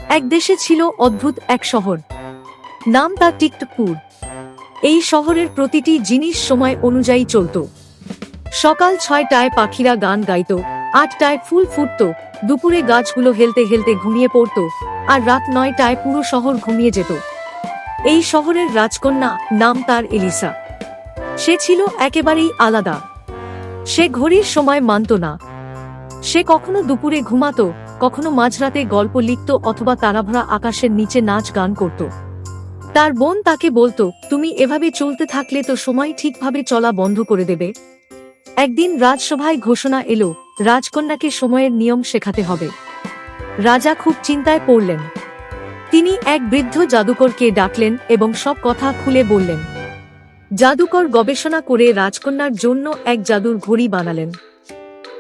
এক দেশে ছিল অদ্ভুত এক শহর, নাম তার টিকটকপুর। এই শহরের প্রতিটি জিনিস সময় অনুযায়ী চলত। সকাল 6টায় পাখিরা গান গাইত, 8টায় ফুল ফুটত, দুপুরে গাছগুলো হেলতে হেলতে ঘুমিয়ে পড়ত, আর রাত 9টায় পুরো শহর ঘুমিয়ে যেত। এই শহরের রাজকন্যা, নাম তার এলিসা। সে ছিল একেবারেই আলাদা। সে ঘড়ির সময় মানত না। সে কখনো দুপুরে ঘুমাতো, কখনো মাঝরাতে গল্প লিখত, অথবা তারাভরা আকাশের নিচে নাচ গান করত। তার বোন তাকে বলতো, তুমি এভাবে চলতে থাকলে তো সময় ঠিকভাবে চলা বন্ধ করে দেবে। একদিন রাজসভায় ঘোষণা এলো, রাজকন্যাকে সময়ের নিয়ম শেখাতে হবে। রাজা খুব চিন্তায় পড়লেন। তিনি এক বৃদ্ধ জাদুকরকে ডাকলেন এবং সব কথা খুলে বললেন। জাদুকর গবেষণা করে রাজকন্যার জন্য এক জাদুর ঘড়ি বানালেন।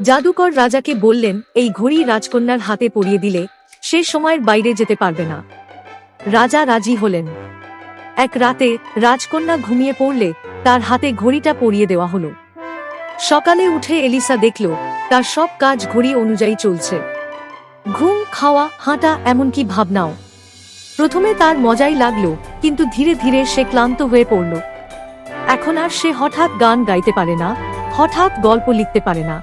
জাদুকর রাজাকে বললেন, এই ঘড়ি রাজকন্যার হাতে পরিয়ে দিলে সে সময়ের বাইরে যেতে পারবে না। রাজা রাজি হলেন। এক রাতে রাজকন্যা ঘুমিয়ে পড়লে তার হাতে ঘড়িটা পরিয়ে দেওয়া হলো। সকালে উঠে এলিসা দেখল তার সব কাজ ঘড়ি অনুযায়ী চলছে। ঘুম, খাওয়া, হাঁটা, এমনকি ভাবনাও। প্রথমে তার মজাই লাগলো, কিন্তু ধীরে ধীরে সে ক্লান্ত হয়ে পড়ল। এখন আর সে হঠাৎ গান গাইতে পারে না, হঠাৎ গল্প লিখতে পারে না।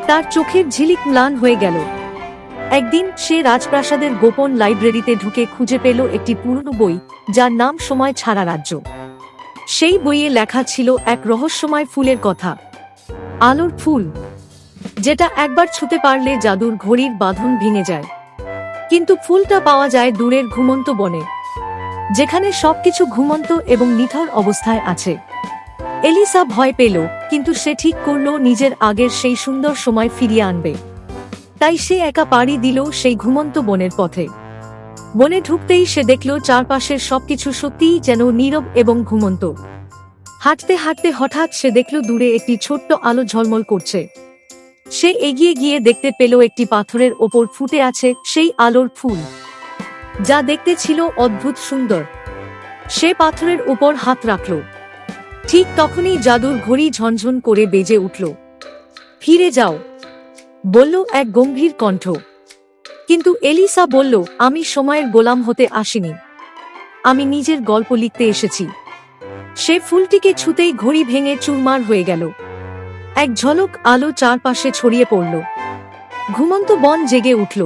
তার চোখের ঝিলিক ম্লান হয়ে গেল। একদিন সে রাজপ্রাসাদের গোপন লাইব্রেরিতে ঢুকে খুঁজে পেল একটি পুরনো বই, যার নাম সময় ছাড়া রাজ্য। সেই বইয়ে লেখা ছিল এক রহস্যময় ফুলের কথা, আলোর ফুল, যেটা একবার ছুঁতে পারলে জাদুর ঘড়ির বাঁধন ভেঙে যায়। কিন্তু ফুলটা পাওয়া যায় দূরের ঘুমন্ত বনে, যেখানে সবকিছু ঘুমন্ত এবং নিথর অবস্থায় আছে। এলিসা ভয় পেল, কিন্তু সে ঠিক করল নিজের আগের সেই সুন্দর সময় ফিরিয়ে আনবে। তাই সে একা পাড়ি দিল সেই ঘুমন্ত বনের পথে। বনে ঢুকতেই সে দেখল চারপাশের সবকিছু সত্যিই যেন নীরব এবং ঘুমন্ত। হাঁটতে হাঁটতে হঠাৎ সে দেখল দূরে একটি ছোট্ট আলো ঝলমল করছে। সে এগিয়ে গিয়ে দেখতে পেল একটি পাথরের ওপর ফুটে আছে সেই আলোর ফুল, যা দেখতে ছিল অদ্ভুত সুন্দর। সে পাথরের উপর হাত রাখল। ঠিক তখনই জাদুর ঘড়ি ঝনঝন করে বেজে উঠল। ফিরে যাও, বলল এক গম্ভীর কণ্ঠ। কিন্তু এলিসা বলল, আমি সময়ের গোলাম হতে আসিনি, আমি নিজের গল্প লিখতে এসেছি। সে ফুলটিকে ছুঁতেই ঘড়ি ভেঙে চুরমার হয়ে গেল। এক ঝলক আলো চারপাশে ছড়িয়ে পড়ল। ঘুমন্ত বন জেগে উঠল।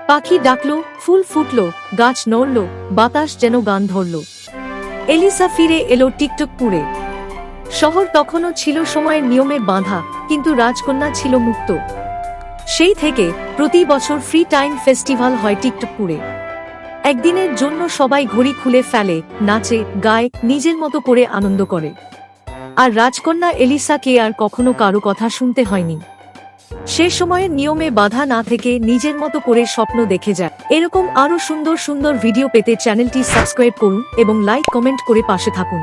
পাখি ডাকল, ফুল ফুটল, গাছ নড়ল, বাতাস যেন গান ধরল। এলিসা ফিরে এলো টিকটকপুরে। শহর তখনও ছিল সময়ের নিয়মে বাঁধা, কিন্তু রাজকন্যা ছিল মুক্ত। সেই থেকে প্রতি বছর ফ্রি টাইম ফেস্টিভ্যাল হয় টিকটকপুরে। একদিনের জন্য সবাই ঘড়ি খুলে ফেলে, নাচে, গায়, নিজের মতো করে আনন্দ করে। আর রাজকন্যা এলিসাকে আর কখনো কারো কথা শুনতে হয়নি। সে সময়ের নিয়মে বাধা না থেকে নিজের মতো করে স্বপ্ন দেখে যায়। এরকম আরো সুন্দর সুন্দর ভিডিও পেতে চ্যানেলটি সাবস্ক্রাইব করুন এবং লাইক কমেন্ট করে পাশে থাকুন।